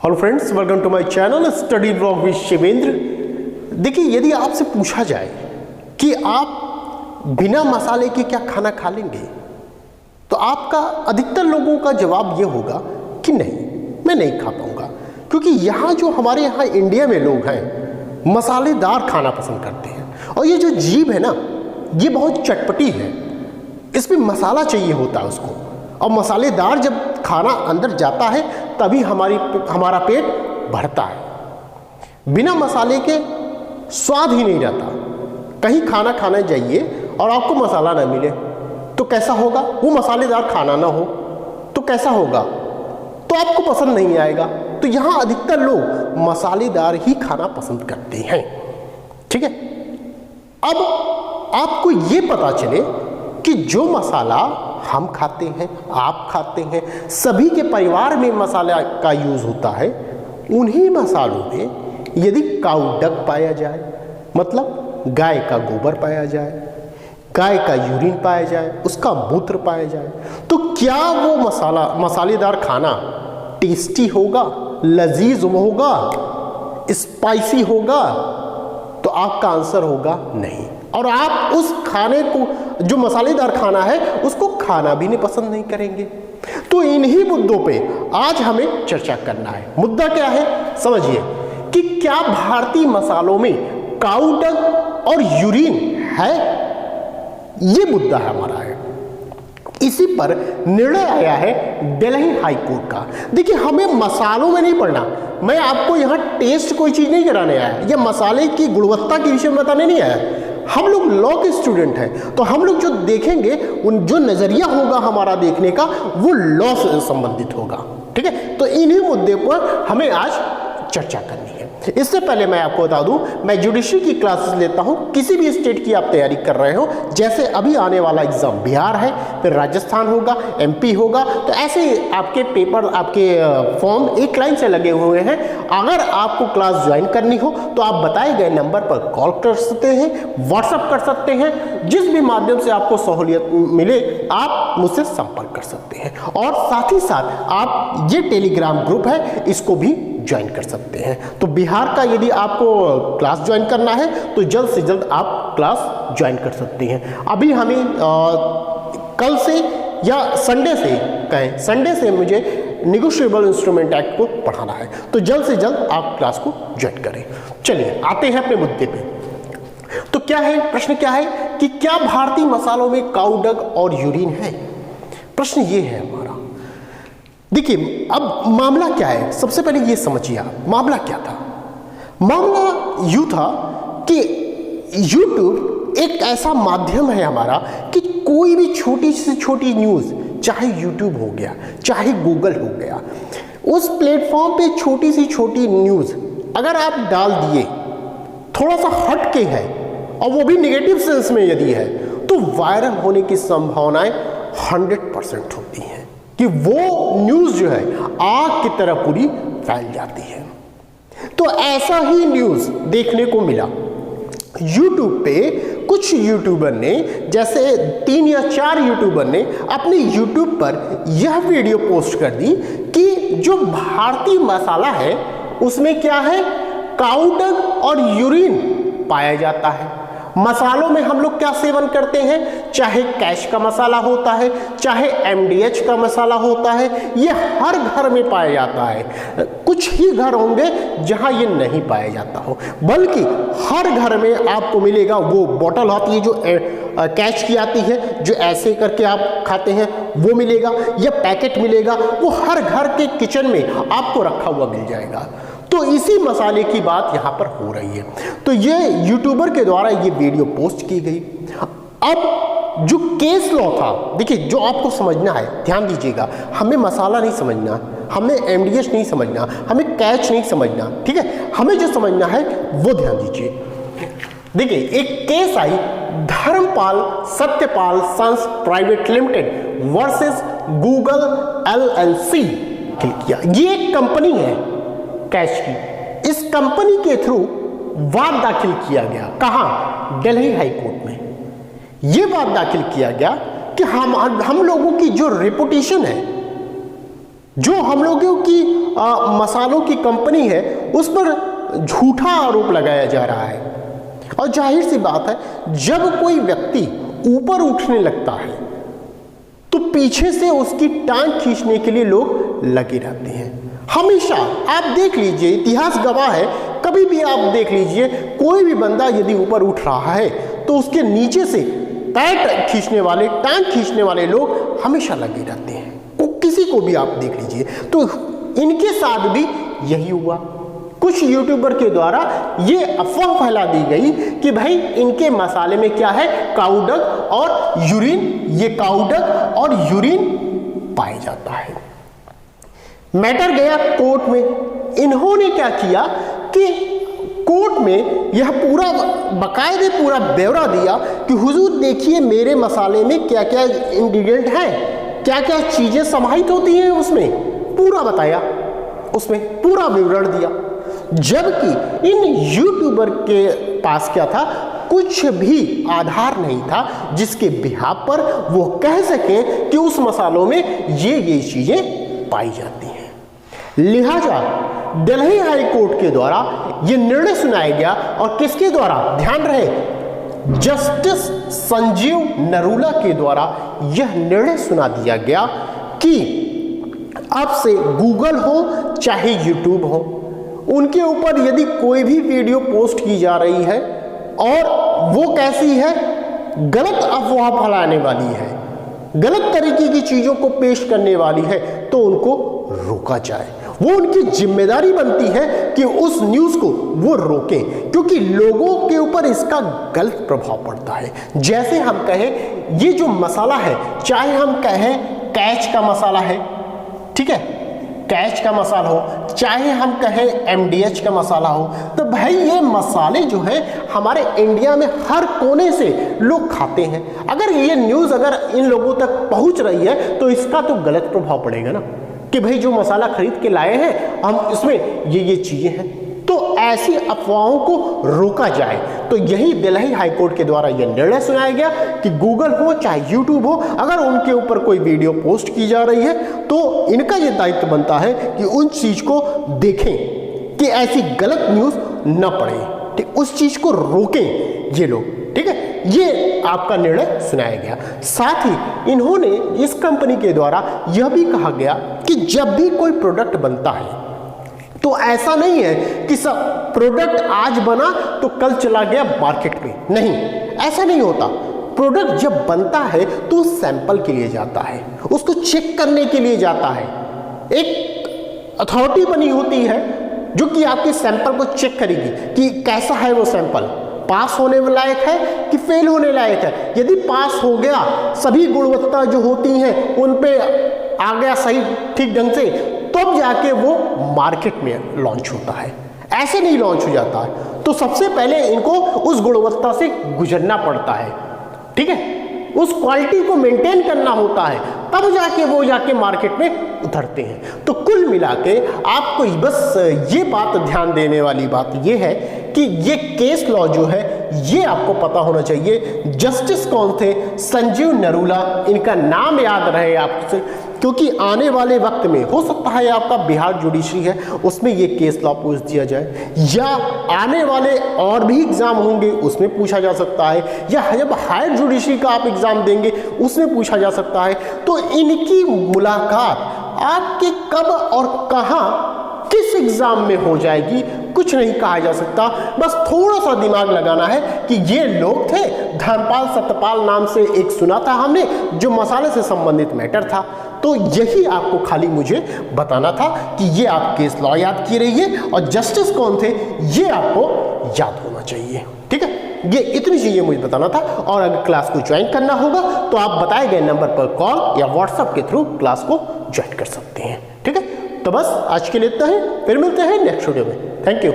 Hello friends, welcome to my channel study blog with Shivendra. देखिए, यदि आपसे पूछा जाए कि आप बिना मसाले के क्या खाना खा लेंगे, तो आपका अधिकतर लोगों का जवाब ये होगा कि नहीं, मैं नहीं खा पाऊंगा। क्योंकि यहाँ जो हमारे यहाँ इंडिया में लोग हैं मसालेदार खाना पसंद करते हैं, और ये जो जीभ है ना, ये बहुत चटपटी है, इसमें मसाला चाहिए होता है उसको। और मसालेदार जब खाना अंदर जाता है तभी हमारा पेट भरता है। बिना मसाले के स्वाद ही नहीं रहता। कहीं खाना खाने जाइए और आपको मसाला ना मिले तो कैसा होगा? वो मसालेदार खाना ना हो तो कैसा होगा? तो आपको पसंद नहीं आएगा। तो यहाँ अधिकतर लोग मसालेदार ही खाना पसंद करते हैं। ठीक है, अब आपको ये पता चले कि जो मसाला हम खाते हैं, आप खाते हैं, सभी के परिवार में मसाला का यूज होता है, उन्हीं मसालों में यदि काऊ डंग पाया जाए, मतलब गाय का गोबर पाया जाए, गाय का यूरिन पाया जाए, उसका मूत्र पाया जाए, तो क्या वो मसालेदार खाना टेस्टी होगा, लजीज होगा, स्पाइसी होगा? तो आपका आंसर होगा नहीं। और आप उस खाने को, जो मसालेदार खाना है, उसको खाना भी नहीं पसंद नहीं करेंगे। तो इन्हीं मुद्दों पे आज हमें चर्चा करना है। मुद्दा क्या है समझिए, कि क्या भारतीय मसालों में काऊ डंग और यूरिन है? ये मुद्दा हमारा है। इसी पर निर्णय आया है दिल्ली हाई कोर्ट का। देखिए, हमें मसालों में नहीं पढ़ना, मैं आपको यहाँ टेस्ट कोई चीज नहीं कराने आया, या मसाले की गुणवत्ता के विषय में बताने नहीं आया। हम लोग लॉ के स्टूडेंट हैं, तो हम लोग जो देखेंगे, उन जो नजरिया होगा हमारा देखने का, वो लॉ से संबंधित होगा। ठीक है, तो इन्हीं मुद्दे पर हमें आज चर्चा करनी है। इससे पहले मैं आपको बता दूं, मैं जुडिशरी की क्लासेस लेता हूं। किसी भी स्टेट की आप तैयारी कर रहे हो, जैसे अभी आने वाला एग्जाम बिहार है, फिर राजस्थान होगा, एमपी होगा, तो ऐसे आपके पेपर, आपके फॉर्म एक लाइन से लगे हुए हैं। अगर आपको क्लास ज्वाइन करनी हो तो आप बताए गए नंबर पर कॉल कर सकते हैं, व्हाट्सएप कर सकते हैं, जिस भी माध्यम से आपको सहूलियत मिले आप मुझसे संपर्क कर सकते हैं। और साथ ही साथ आप ये टेलीग्राम ग्रुप है, इसको भी ज्वाइन कर सकते हैं। तो बिहार का यदि आपको क्लास ज्वाइन करना है तो जल्द से जल्द आप क्लास ज्वाइन कर सकते हैं। अभी हमें कल से या संडे से कहें, संडे से मुझे नेगोशिएबल इंस्ट्रूमेंट एक्ट को पढ़ाना है, तो जल्द से जल्द आप क्लास को ज्वाइन करें। चलिए आते हैं अपने मुद्दे पे। तो क्या है प्रश्न, क्या है कि क्या भारतीय मसालों में काऊ डंग और यूरिन है? प्रश्न ये है हमारा। देखिए, अब मामला क्या है, सबसे पहले ये समझिए आप, मामला क्या था। मामला यूं था कि YouTube एक ऐसा माध्यम है हमारा कि कोई भी छोटी से छोटी न्यूज़, चाहे YouTube हो गया, चाहे गूगल हो गया, उस प्लेटफॉर्म पे छोटी से छोटी न्यूज़ अगर आप डाल दिए, थोड़ा सा हट के है, और वो भी नेगेटिव सेंस में यदि है, तो वायरल होने की संभावनाएं 100% होती हैं कि वो न्यूज़ जो है आग की तरह पूरी फैल जाती है। तो ऐसा ही न्यूज़ देखने को मिला YouTube पे। कुछ यूट्यूबर ने, जैसे 3 या 4 यूट्यूबर ने अपने YouTube पर यह वीडियो पोस्ट कर दी कि जो भारतीय मसाला है उसमें क्या है, काऊ डंग और यूरिन पाया जाता है। मसालों में हम लोग क्या सेवन करते हैं, चाहे कैश का मसाला होता है, चाहे MDH का मसाला होता है, ये हर घर में पाया जाता है। कुछ ही घर होंगे जहां ये नहीं पाया जाता हो, बल्कि हर घर में आपको मिलेगा। वो बोतल आती है जो कैश की आती है, जो ऐसे करके आप खाते हैं, वो मिलेगा, या पैकेट मिलेगा, वो हर घर के किचन में आपको रखा हुआ मिल जाएगा। तो इसी मसाले की बात यहाँ पर हो रही है। तो ये यूट्यूबर के द्वारा ये वीडियो पोस्ट की गई। अब जो केस लॉ था, देखिए, जो आपको समझना है, ध्यान दीजिएगा, हमें मसाला नहीं समझना, हमें MDH नहीं समझना, हमें कैच नहीं समझना। ठीक है, हमें जो समझना है वो ध्यान दीजिए। देखिए, एक केस आई, Dharampal Satyapal sons private limited versus Google LLC। ये एक कंपनी है कैश की। इस कंपनी के थ्रू वाद दाखिल किया गया। कहां? दिल्ली हाई कोर्ट में। यह वाद दाखिल किया गया कि हम लोगों की जो रेपुटेशन है, जो हम लोगों की मसालों की कंपनी है उस पर झूठा आरोप लगाया जा रहा है। और जाहिर सी बात है, जब कोई व्यक्ति ऊपर उठने लगता है तो पीछे से उसकी टांग खींचने के लिए लोग लगे रहते हैं। हमेशा आप देख लीजिए, इतिहास गवाह है, कभी भी आप देख लीजिए, कोई भी बंदा यदि ऊपर उठ रहा है तो उसके नीचे से पैर खींचने वाले, टांग खींचने वाले लोग हमेशा लगे रहते हैं। किसी को भी आप देख लीजिए। तो इनके साथ भी यही हुआ। कुछ यूट्यूबर के द्वारा ये अफवाह फैला दी गई कि भाई इनके मसाले में क्या है, काउडंग और यूरिन, ये काउडंग और यूरिन पाया जाता है। मैटर गया कोर्ट में। इन्होंने क्या किया कि कोर्ट में यह पूरा बाकायदे पूरा ब्यौरा दिया कि हुजूर देखिए मेरे मसाले में क्या क्या इंग्रेडिएंट हैं, क्या क्या चीजें समाहित होती हैं, उसमें पूरा बताया, उसमें पूरा विवरण दिया। जबकि इन यूट्यूबर के पास क्या था, कुछ भी आधार नहीं था जिसके बिहाफ पर वो कह सकें कि उस मसालों में ये चीजें पाई जाती हैं। लिहाजा दिल्ली हाई कोर्ट के द्वारा यह निर्णय सुनाया गया, और किसके द्वारा, ध्यान रहे, जस्टिस संजीव नरूला के द्वारा यह निर्णय सुना दिया गया कि अब से गूगल हो चाहे यूट्यूब हो, उनके ऊपर यदि कोई भी वीडियो पोस्ट की जा रही है और वो कैसी है, गलत अफवाह फैलाने वाली है, गलत तरीके की चीजों को पेश करने वाली है, तो उनको रोका जाए। वो उनकी जिम्मेदारी बनती है कि उस न्यूज को वो रोकें, क्योंकि लोगों के ऊपर इसका गलत प्रभाव पड़ता है। जैसे हम कहें ये जो मसाला है, चाहे हम कहें कैच का मसाला है, ठीक है, कैच का मसाला हो, चाहे हम कहें MDH का मसाला हो, तो भाई ये मसाले जो है हमारे इंडिया में हर कोने से लोग खाते हैं। अगर ये न्यूज़ अगर इन लोगों तक पहुंच रही है तो इसका तो गलत प्रभाव पड़ेगा ना, कि भाई जो मसाला खरीद के लाए हैं हम इसमें ये चीजें हैं, तो ऐसी अफवाहों को रोका जाए। तो यही दिल्ली हाई कोर्ट के द्वारा यह निर्णय सुनाया गया कि गूगल हो चाहे यूट्यूब हो, अगर उनके ऊपर कोई वीडियो पोस्ट की जा रही है तो इनका यह दायित्व बनता है कि उन चीज को देखें कि ऐसी गलत न्यूज न पड़े, ठीक, उस चीज को रोकें ये लोग, ठीक है। ये आपका निर्णय सुनाया गया। साथ ही इन्होंने इस कंपनी के द्वारा यह भी कहा गया कि जब भी कोई प्रोडक्ट बनता है तो ऐसा नहीं है कि सब प्रोडक्ट आज बना तो कल चला गया मार्केट में, नहीं, ऐसा नहीं होता। प्रोडक्ट जब बनता है तो सैंपल के लिए जाता है, उसको चेक करने के लिए जाता है। एक अथॉरिटी बनी होती है जो कि आपके सैंपल को चेक करेगी कि कैसा है वो सैंपल, पास होने लायक है कि फेल होने लायक है। यदि पास हो गया, सभी गुणवत्ता जो होती हैं उन पे आ गया सही ठीक ढंग से, तब जाके वो मार्केट में लॉन्च होता है, ऐसे नहीं लॉन्च हो जाता है। तो सबसे पहले इनको उस गुणवत्ता से गुजरना पड़ता है, ठीक है, उस क्वालिटी को मेंटेन करना होता है, तब जाके वो जाके मार्केट में उतरते हैं। तो कुल मिला के आपको बस ये बात ध्यान देने वाली बात ये है कि ये केस लॉ जो है ये आपको पता होना चाहिए। जस्टिस कौन थे, संजीव नरूला, इनका नाम याद रहे आपसे, क्योंकि आने वाले वक्त में हो सकता है आपका बिहार जुडिशरी है उसमें ये केस लॉ पूछ दिया जाए, या आने वाले और भी एग्जाम होंगे उसमें पूछा जा सकता है, या जब हायर जुडिशरी का आप एग्जाम देंगे उसमें पूछा जा सकता है। तो इनकी मुलाकात आपके कब और कहां किस एग्जाम में हो जाएगी कुछ नहीं कहा जा सकता। बस थोड़ा सा दिमाग लगाना है कि ये लोग थे, धर्मपाल सत्यपाल नाम से एक सुना था हमने, जो मसाले से संबंधित मैटर था। तो यही आपको खाली मुझे बताना था कि ये आप केस लॉ याद किए रहिए, और जस्टिस कौन थे ये आपको याद होना चाहिए, ठीक है। ये इतनी चीजें मुझे बताना था। और अगर क्लास को ज्वाइन करना होगा तो आप बताए गए नंबर पर कॉल या व्हाट्सएप के थ्रू क्लास को ज्वाइन कर सकते हैं, ठीक है। तो बस आज के लिए इतना ही, फिर मिलते हैं नेक्स्ट वीडियो में। Thank you.